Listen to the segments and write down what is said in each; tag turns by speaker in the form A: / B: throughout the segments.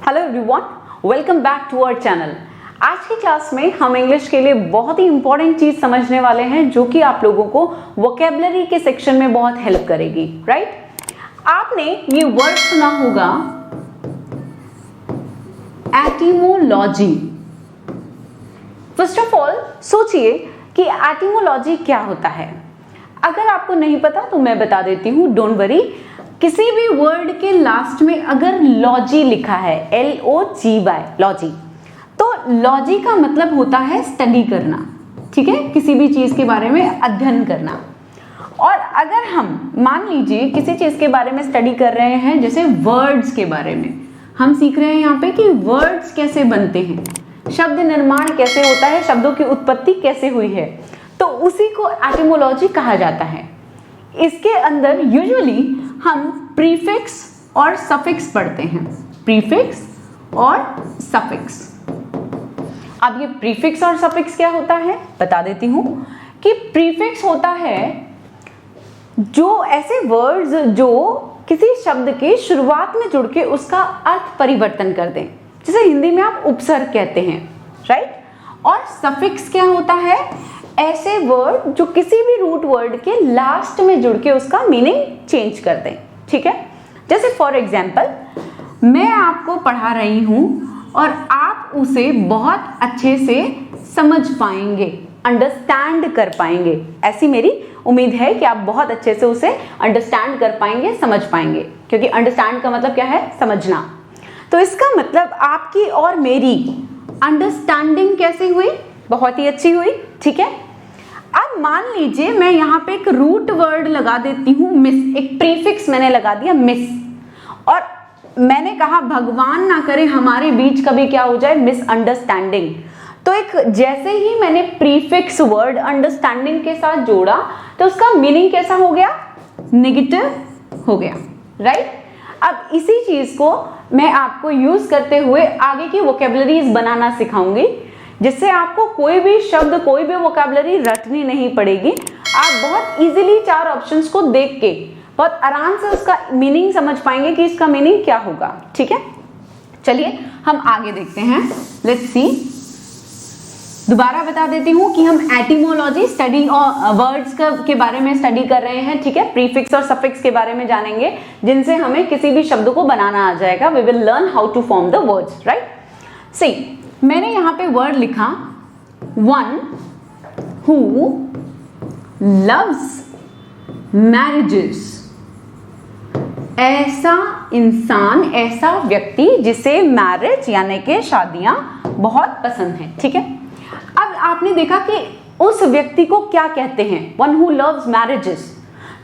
A: Hello everyone, welcome back to our channel. आज की class में हम इंग्लिश के लिए बहुत ही इंपॉर्टेंट चीज समझने वाले हैं जो कि आप लोगों को वोकैबुलरी के सेक्शन में बहुत हेल्प करेगी। राइट? आपने ये वर्ड सुना होगा एटिमोलॉजी। फर्स्ट ऑफ ऑल सोचिए कि एटिमोलॉजी क्या होता है। अगर आपको नहीं पता तो मैं बता देती हूँ, डोंट वरी। किसी भी वर्ड के लास्ट में अगर लॉजी लिखा है, LOGY, लॉजी, तो लॉजी का मतलब होता है स्टडी करना। ठीक है, किसी भी चीज के बारे में अध्ययन करना। और अगर हम मान लीजिए किसी चीज के बारे में स्टडी कर रहे हैं, जैसे वर्ड्स के बारे में हम सीख रहे हैं यहाँ पे कि वर्ड्स कैसे बनते हैं, शब्द निर्माण कैसे होता है, शब्दों की उत्पत्ति कैसे हुई है, तो उसी को एटिमोलॉजी कहा जाता है। इसके अंदर यूजुअली हम प्रीफिक्स और सफिक्स पढ़ते हैं, प्रीफिक्स और सफिक्स। अब ये प्रीफिक्स और सफिक्स क्या होता है बता देती हूं कि प्रीफिक्स होता है जो ऐसे वर्ड्स जो किसी शब्द के शुरुआत में जुड़ के उसका अर्थ परिवर्तन कर दें, जैसे हिंदी में आप उपसर्ग कहते हैं। राइट? और सफिक्स क्या होता है? ऐसे वर्ड जो किसी भी रूट वर्ड के लास्ट में जुड़ के उसका मीनिंग चेंज कर दें। ठीक है, जैसे फॉर एग्जाम्पल मैं आपको पढ़ा रही हूं और आप उसे बहुत अच्छे से समझ पाएंगे, अंडरस्टैंड कर पाएंगे। ऐसी मेरी उम्मीद है कि आप बहुत अच्छे से उसे अंडरस्टैंड कर पाएंगे, समझ पाएंगे, क्योंकि अंडरस्टैंड का मतलब क्या है? समझना। तो इसका मतलब आपकी और मेरी अंडरस्टैंडिंग कैसी हुई? बहुत ही अच्छी हुई। ठीक है, अब मान लीजिए मैं यहाँ पे एक रूट वर्ड लगा देती हूँ मिस, एक प्रीफिक्स मैंने लगा दिया मिस, और मैंने कहा भगवान ना करे हमारे बीच कभी क्या हो जाए, मिसअंडरस्टैंडिंग। तो एक जैसे ही मैंने प्रीफिक्स वर्ड अंडरस्टैंडिंग के साथ जोड़ा तो उसका मीनिंग कैसा हो गया? नेगेटिव हो गया। राइट? अब इसी चीज को मैं आपको यूज करते हुए आगे की वोकैबुलरीज बनाना सिखाऊंगी, जिससे आपको कोई भी शब्द, कोई भी वोकैबुलरी रटनी नहीं पड़ेगी। आप बहुत इजीली 4 ऑप्शंस को देख के बहुत आराम से उसका मीनिंग समझ पाएंगे कि इसका मीनिंग क्या होगा। ठीक है, चलिए हम आगे देखते हैं। Let's see. दोबारा बता देती हूँ कि हम एटिमोलॉजी स्टडी और वर्ड्स के बारे में स्टडी कर रहे हैं। ठीक है, प्रीफिक्स और सफिक्स के बारे में जानेंगे, जिनसे हमें किसी भी शब्द को बनाना आ जाएगा। We will learn how to form the words. Right? See, मैंने यहां पे वर्ड लिखा वन हु लव्स मैरिजेस। ऐसा इंसान, ऐसा व्यक्ति जिसे मैरिज यानी कि शादियां बहुत पसंद है। ठीक है, अब आपने देखा कि उस व्यक्ति को क्या कहते हैं, वन हु लव्स मैरिजेस।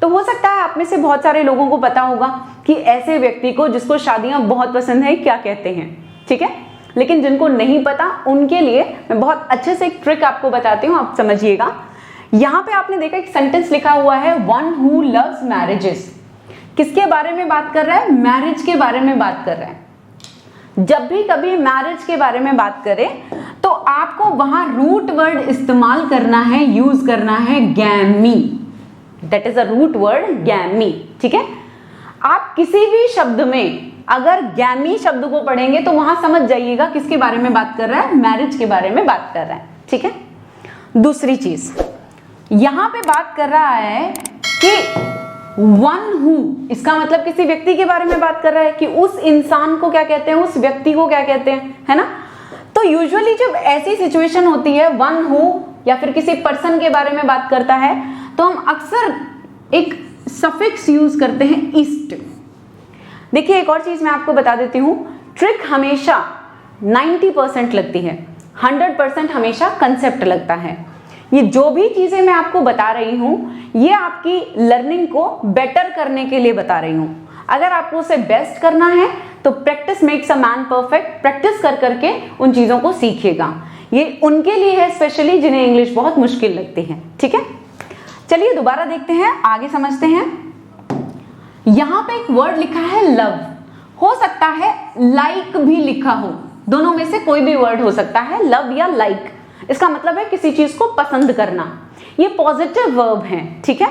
A: तो हो सकता है आप में से बहुत सारे लोगों को पता होगा कि ऐसे व्यक्ति को जिसको शादियां बहुत पसंद है क्या कहते हैं। ठीक है, लेकिन जिनको नहीं पता उनके लिए मैं बहुत अच्छे से एक ट्रिक आपको बताती हूँ, आप समझिएगा। यहाँ पे आपने देखा एक सेंटेंस लिखा हुआ है वन हु लव्स मैरिजेस। किसके बारे में बात कर रहा है? मैरिज के बारे में बात कर रहा है। जब भी कभी मैरिज के बारे में बात करें तो आपको वहां रूट वर्ड इस्तेमाल करना है, यूज करना है gamy. That is a root word, gamy. ठीक है, आप किसी भी शब्द में अगर गैमी शब्द को पढ़ेंगे तो वहां समझ जाइएगा किसके बारे में बात कर रहा है, मैरिज के बारे में बात कर रहा है। ठीक है, दूसरी चीज यहां पे बात कर रहा है कि वन हु, इसका मतलब किसी व्यक्ति के बारे में बात कर रहा है कि उस इंसान को क्या कहते हैं, उस व्यक्ति को क्या कहते हैं, है ना। तो यूजुअली जब ऐसी सिचुएशन होती है वन हु या फिर किसी पर्सन के बारे में बात करता है तो हम अक्सर एक सफिक्स यूज करते हैं इस्ट। देखिए एक और चीज मैं आपको बता देती हूं, ट्रिक हमेशा 90% लगती है, 100% हमेशा कंसेप्ट लगता है। ये जो भी चीजें मैं आपको बता रही हूं ये आपकी लर्निंग को बेटर करने के लिए बता रही हूं। अगर आपको उसे बेस्ट करना है तो practice makes a man perfect. Practice कर करके उन चीजों को सीखिएगा। ये उनके लिए है स्पेशली जिन्हें इंग्लिश बहुत मुश्किल लगती है। ठीक है, चलिए दोबारा देखते हैं, आगे समझते हैं। यहां पे एक वर्ड लिखा है लव, हो सकता है लाइक भी लिखा हो, दोनों में से कोई भी वर्ड हो सकता है, लव या लाइक। इसका मतलब है किसी चीज को पसंद करना। ये पॉजिटिव वर्ब है। ठीक है,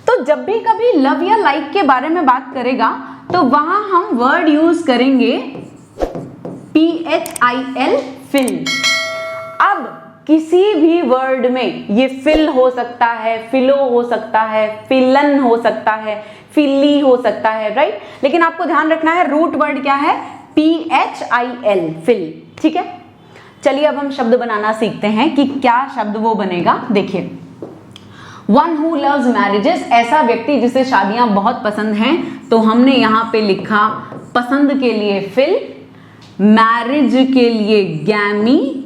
A: तो जब भी कभी लव या लाइक के बारे में बात करेगा तो वहां हम वर्ड यूज करेंगे PHIL, फिल। अब किसी भी वर्ड में ये फिल हो सकता है, फिलो हो सकता है, फिलन हो सकता है, फिली हो सकता है, राइट। लेकिन आपको ध्यान रखना है रूट वर्ड क्या है, PHIL, फिल, ठीक है। चलिए अब हम शब्द बनाना सीखते हैं कि क्या शब्द वो बनेगा। देखिए, वन हु लव्स मैरिजेस, ऐसा व्यक्ति जिसे शादियां बहुत पसंद हैं, तो हमने यहाँ पे लिखा पसंद के लिए फिल, मैरिज के लिए गैमी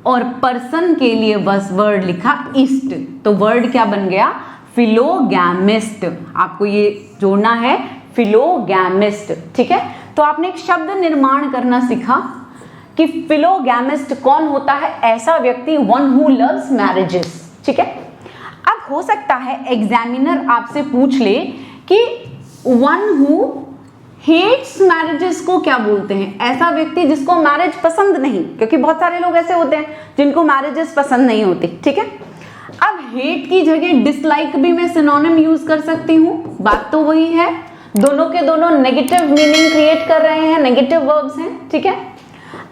A: और पर्सन के लिए बस वर्ड लिखा इस्ट। तो वर्ड क्या बन गया, फिलोगैमिस्ट। आपको ये जोड़ना है, फिलोगैमिस्ट, ठीक है। तो आपने एक शब्द निर्माण करना सीखा कि फिलोगैमिस्ट कौन होता है, ऐसा व्यक्ति वन हु लव्स मैरिजेस, ठीक है। अब हो सकता है एग्जामिनर आपसे पूछ ले कि वन हु हेट्स मैरिजेस को क्या बोलते हैं, ऐसा व्यक्ति जिसको मैरिज पसंद नहीं, क्योंकि बहुत सारे लोग ऐसे होते हैं जिनको मैरिजेस पसंद नहीं होती, ठीक है। अब हेट की जगह डिसलाइक भी मैं सिनोनिम यूज कर सकती हूँ, बात तो वही है, दोनों के दोनों नेगेटिव मीनिंग क्रिएट कर रहे हैं, नेगेटिव वर्ब्स हैं, ठीक है।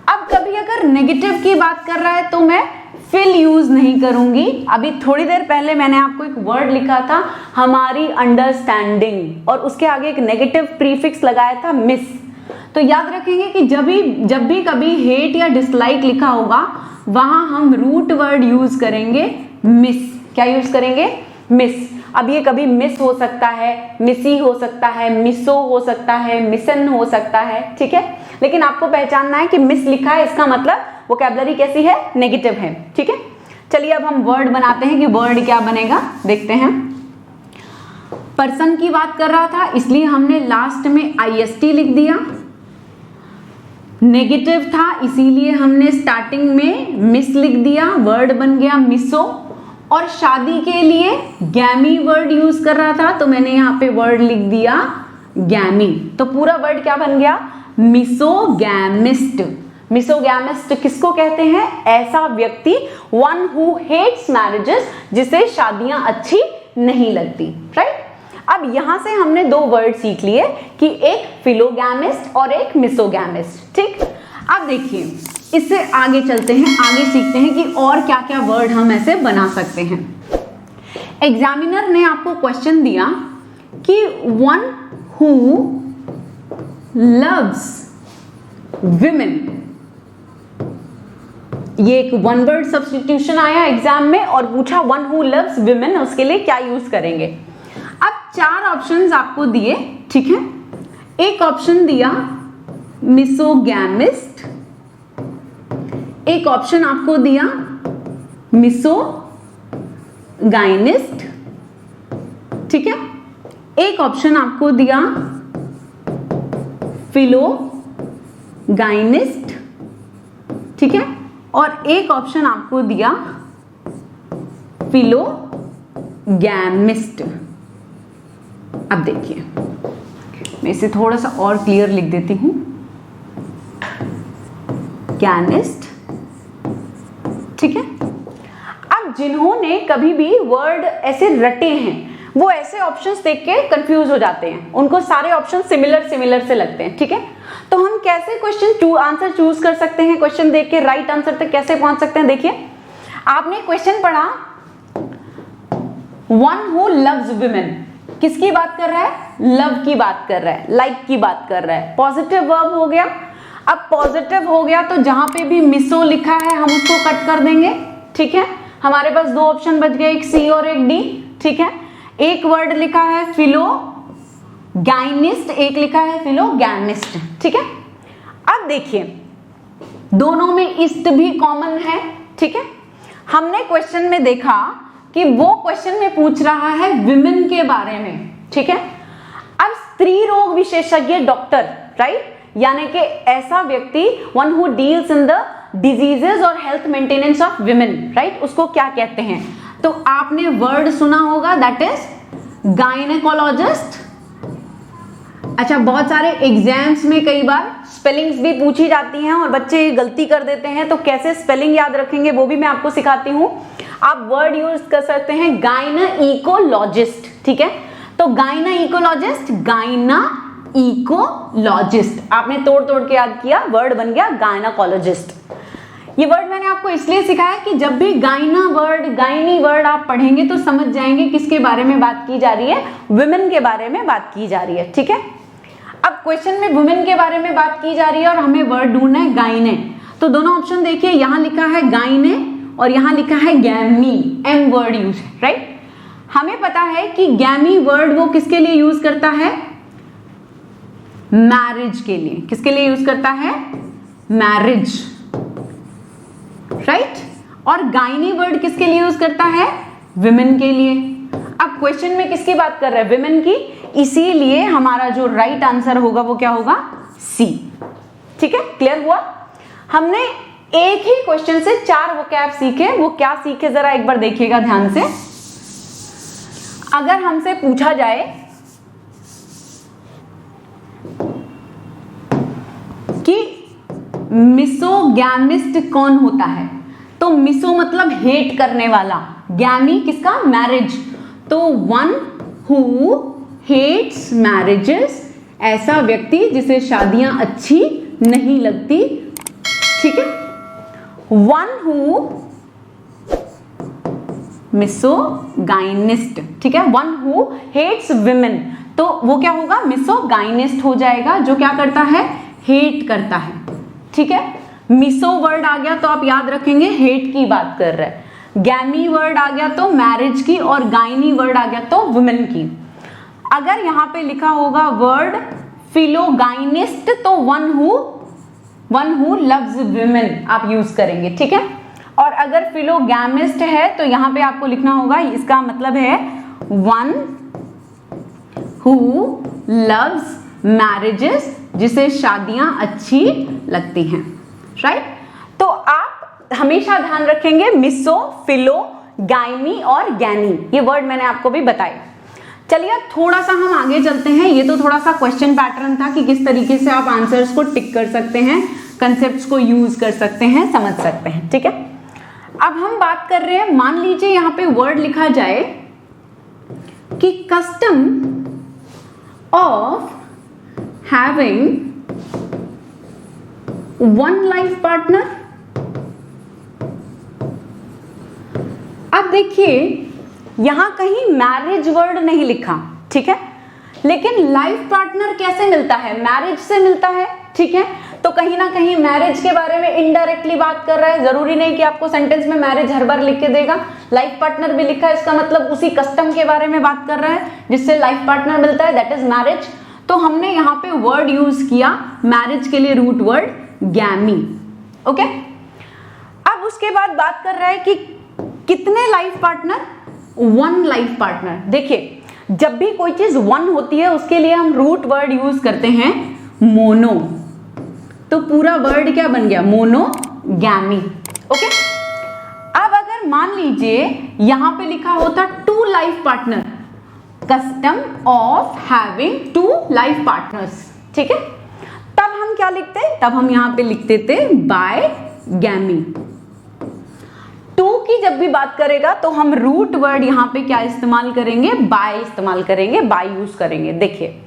A: अब कभी अगर नेगेटिव की बात कर रहा है तो मैं फिल यूज नहीं करूंगी। अभी थोड़ी देर पहले मैंने आपको एक वर्ड लिखा था, हमारी अंडरस्टैंडिंग, और उसके आगे एक नेगेटिव प्रीफिक्स लगाया था, मिस। तो याद रखेंगे कि जब भी कभी हेट या डिसलाइक लिखा होगा वहां हम रूट वर्ड यूज करेंगे मिस। क्या यूज करेंगे, मिस। अब ये कभी मिस हो सकता है, मिसी हो सकता है, मिसो हो सकता है, मिसन हो सकता है, ठीक है। लेकिन आपको पहचानना है कि मिस लिखा है, इसका मतलब वोकैबुलरी कैसी है, नेगेटिव है, ठीक है। चलिए अब हम वर्ड बनाते हैं कि वर्ड क्या बनेगा, देखते हैं। पर्सन की बात कर रहा था इसलिए हमने लास्ट में IST लिख दिया, नेगेटिव था इसीलिए हमने स्टार्टिंग में मिस लिख दिया, वर्ड बन गया मिसो। और शादी के लिए गैमी वर्ड यूज कर रहा था तो मैंने यहाँ पे वर्ड लिख दिया गैमी। तो पूरा वर्ड क्या बन गया, मिसोगैमिस्ट। मिसोगैमिस्ट किसको कहते हैं, ऐसा व्यक्ति, वन हु हेट्स मैरिजेस, जिसे शादियां अच्छी नहीं लगती, राइट। अब यहां से हमने दो वर्ड सीख लिए कि एक फिलोगैमिस्ट और एक मिसोगैमिस्ट, ठीक। अब देखिए इससे आगे चलते हैं, आगे सीखते हैं कि और क्या क्या वर्ड हम ऐसे बना सकते हैं। एग्जामिनर ने आपको क्वेश्चन दिया कि वन हु लव्स विमेन, ये एक वन वर्ड सब्स्टिट्यूशन आया एग्जाम में और पूछा वन हु लव्स विमेन, उसके लिए क्या यूज करेंगे। अब चार ऑप्शंस आपको दिए, ठीक है। एक ऑप्शन दिया मिसोगैमिस्ट, एक ऑप्शन आपको दिया मिसोगाइनिस्ट, ठीक है। एक ऑप्शन आपको दिया फिलोगाइनिस्ट, ठीक है। और एक ऑप्शन आपको दिया फिलोगैमिस्ट। अब देखिए मैं इसे थोड़ा सा और क्लियर लिख देती हूं, गैनिस्ट, ठीक है। अब जिन्होंने कभी भी वर्ड ऐसे रटे हैं वो ऐसे ऑप्शंस देख के कंफ्यूज हो जाते हैं, उनको सारे ऑप्शन सिमिलर से लगते हैं, ठीक है। तो हम कैसे क्वेश्चन आंसर चूज कर सकते हैं, क्वेश्चन देख के राइट आंसर तक कैसे पहुंच सकते हैं। देखिए आपने क्वेश्चन पढ़ा वन हु लव्स विमेन, किसकी बात कर रहा है, लव की बात कर रहा है, लाइक की बात कर रहा है, पॉजिटिव वर्ब हो गया। अब पॉजिटिव हो गया तो जहां पे भी मिसो लिखा है हम उसको कट कर देंगे, ठीक है। हमारे पास दो ऑप्शन बच गए, एक सी और एक डी, ठीक है। एक वर्ड लिखा है फिलोगाइनिस्ट, एक लिखा है फिलोगैमिस्ट, ठीक है। अब देखिए दोनों में इस्ट भी कॉमन है, ठीक है। हमने क्वेश्चन में देखा कि वो क्वेश्चन में पूछ रहा है विमेन के बारे में, ठीक है। अब स्त्री रोग विशेषज्ञ डॉक्टर, राइट, यानी कि ऐसा व्यक्ति one who deals in the diseases और health maintenance of women, right, उसको क्या कहते हैं। तो आपने वर्ड सुना होगा दैट इज गायनेकोलॉजिस्ट। अच्छा, बहुत सारे एग्जाम्स में कई बार स्पेलिंग्स भी पूछी जाती हैं और बच्चे गलती कर देते हैं, तो कैसे स्पेलिंग याद रखेंगे वो भी मैं आपको सिखाती हूं। आप वर्ड यूज कर सकते हैं गायनेकोलॉजिस्ट, ठीक है। तो गायनेकोलॉजिस्ट, गायना इकोलॉजिस्ट। आपने तोड़ तोड़ के याद किया, वर्ड बन गया गायनाकोलॉजिस्ट। ये वर्ड मैंने आपको इसलिए सिखाया कि जब भी गायनी वर्ड आप पढ़ेंगे तो समझ जाएंगे किसके बारे में बात की जा रही है, वुमेन के बारे में बात की जा रही है। ठीक है, अब क्वेश्चन में वुमेन के बारे में बात की जा रही है और हमें वर्ड ढूंढना है गायने। तो दोनों ऑप्शन देखिए, यहां लिखा है गायने और यहां लिखा है गैमी, एम वर्ड यूज है, राइट। हमें पता है कि गैमी वर्ड वो किसके लिए यूज करता है, मैरिज के लिए। किसके लिए यूज करता है, मैरिज, राइट। और गायनी वर्ड किसके लिए यूज करता है, विमेन के लिए। अब क्वेश्चन में किसकी बात कर रहा है, विमेन की, इसीलिए हमारा जो राइट आंसर होगा वो क्या होगा, सी। ठीक है, क्लियर हुआ। हमने एक ही क्वेश्चन से 4 वोकैब सीखे। वो क्या सीखे जरा एक बार देखिएगा ध्यान से। अगर हमसे पूछा जाए कि मिसोगैमिस्ट कौन होता है, तो मिसो मतलब हेट करने वाला, गैमी किसका, मैरिज, तो वन हु हेट्स मैरिजेस, ऐसा व्यक्ति जिसे शादियां अच्छी नहीं लगती। ठीक है, वन हु मिसोगाइनिस्ट, ठीक है, वन हु हेट्स विमेन, तो वो क्या होगा, मिसोगाइनिस्ट हो जाएगा, जो क्या करता है, हेट करता है। ठीक है, मिसो वर्ड आ गया तो आप याद रखेंगे हेट की बात कर रहा है, गैमी वर्ड आ गया तो मैरिज की, और गायनी वर्ड आ गया तो वुमेन की। अगर यहां पे लिखा होगा वर्ड फिलोगाइनिस्ट तो वन हु लव्स विमेन आप यूज करेंगे। ठीक है, और अगर फिलोगैमिस्ट है तो यहां पे आपको लिखना होगा, इसका मतलब है वन हु लव्स मैरिजेस, जिसे शादियां अच्छी लगती हैं, राइट। तो आप हमेशा ध्यान रखेंगे मिसो, फिलो, गायनी और गैनी, ये वर्ड मैंने आपको भी बताए। चलिए थोड़ा सा हम आगे चलते हैं। ये तो थोड़ा सा क्वेश्चन पैटर्न था कि किस तरीके से आप आंसर्स को टिक कर सकते हैं, कंसेप्ट्स को यूज कर सकते हैं, समझ सकते हैं। ठीक है, अब हम बात कर रहे हैं, मान लीजिए यहां पे वर्ड लिखा जाए कि custom of having one life partner. अब देखिए यहां कहीं मैरिज वर्ड नहीं लिखा, ठीक है, लेकिन लाइफ पार्टनर कैसे मिलता है, मैरिज से मिलता है। ठीक है, तो कहीं ना कहीं मैरिज के बारे में इनडायरेक्टली बात कर रहा है। जरूरी नहीं कि आपको सेंटेंस में मैरिज हर बार लिख के देगा, लाइफ पार्टनर भी लिखा है, इसका मतलब उसी कस्टम के बारे में बात कर रहा है जिससे लाइफ पार्टनर मिलता है, दैट इज मैरिज। तो हमने यहाँ पे वर्ड यूज किया मैरिज के लिए, रूट वर्ड गैमी। ओके, अब उसके बाद बात कर रहा है कि कितने life partner, one life partner. देखिए जब भी कोई चीज वन होती है उसके लिए हम रूट वर्ड यूज करते हैं मोनो, तो पूरा वर्ड क्या बन गया, मोनोगैमी। ओके, अब अगर मान लीजिए यहां पे लिखा होता two life partner, custom of having two life partners, ठीक है, तब हम क्या लिखते, तब हम यहां पे लिखते थे बायगैमी। टू की जब भी बात करेगा तो हम रूट वर्ड यहां पे क्या इस्तेमाल करेंगे, बाय इस्तेमाल करेंगे, बाय यूज करेंगे। देखिए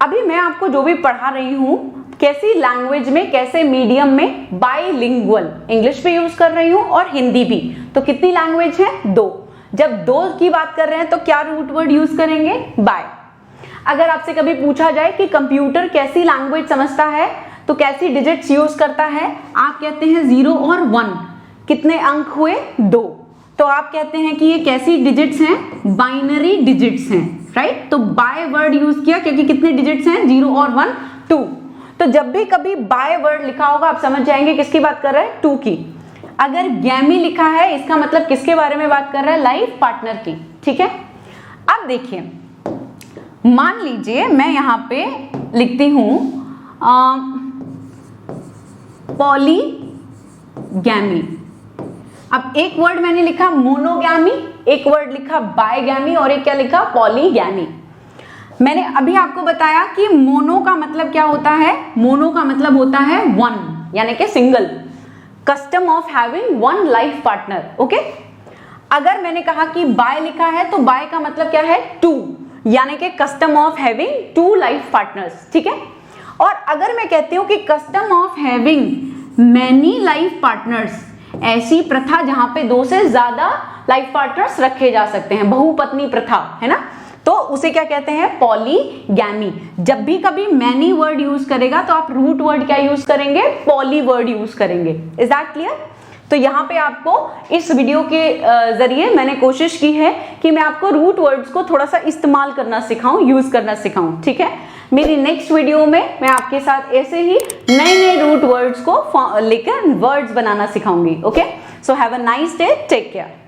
A: अभी मैं आपको जो भी पढ़ा रही हूं, कैसी लैंग्वेज में, कैसे मीडियम में, बाइलिंगुअल, इंग्लिश भी यूज कर रही हूं और हिंदी भी। तो कितनी लैंग्वेज है, 2। जब 2 की बात कर रहे हैं तो क्या रूट वर्ड यूज करेंगे, बाय। अगर आपसे कभी पूछा जाए कि कंप्यूटर कैसी लैंग्वेज समझता है, तो कैसी डिजिट्स यूज करता है, आप कहते हैं 0 और 1, कितने अंक हुए, 2, तो आप कहते हैं कि ये कैसी डिजिट्स हैं, बाइनरी डिजिट्स हैं, राइट। तो बाय वर्ड यूज किया क्योंकि कितने डिजिट्स हैं, 0 और 1, 2। तो जब भी कभी बाय वर्ड लिखा होगा आप समझ जाएंगे किसकी बात कर रहा है, 2 की। अगर गैमी लिखा है इसका मतलब किसके बारे में बात कर रहा है, लाइफ पार्टनर की। ठीक है, अब देखिए मान लीजिए मैं यहां पे लिखती हूं पॉलीगैमी। अब एक वर्ड मैंने लिखा मोनोगैमी, एक वर्ड लिखा बायगैमी और एक क्या लिखा, पॉलीगैमी। मैंने अभी आपको बताया कि मोनो का मतलब क्या होता है, मोनो का मतलब होता है 1, यानी कि single, custom of having one life partner. Okay, अगर मैंने कहा कि बाय लिखा है तो बाय का मतलब क्या है, 2, यानी कि custom of having 2 life partners, ठीक है। और अगर मैं कहती हूं कि custom of having many life partners, ऐसी प्रथा जहां पे 2 से ज्यादा लाइफ पार्टनर्स रखे जा सकते हैं, बहुपत्नी प्रथा, है ना, तो उसे क्या कहते हैं, पॉलीगैमी। जब भी कभी मैनी वर्ड यूज करेगा तो आप रूट वर्ड क्या यूज करेंगे, पॉली वर्ड यूज करेंगे। Is that clear? तो यहाँ पे आपको इस वीडियो के जरिए मैंने कोशिश की है कि मैं आपको रूट वर्ड्स को थोड़ा सा इस्तेमाल करना सिखाऊं, यूज करना सिखाऊं, ठीक है। मेरी नेक्स्ट वीडियो में मैं आपके साथ ऐसे ही नए नए रूट वर्ड्स को लेकर वर्ड्स बनाना सिखाऊंगी। Okay, so have a nice day, take care.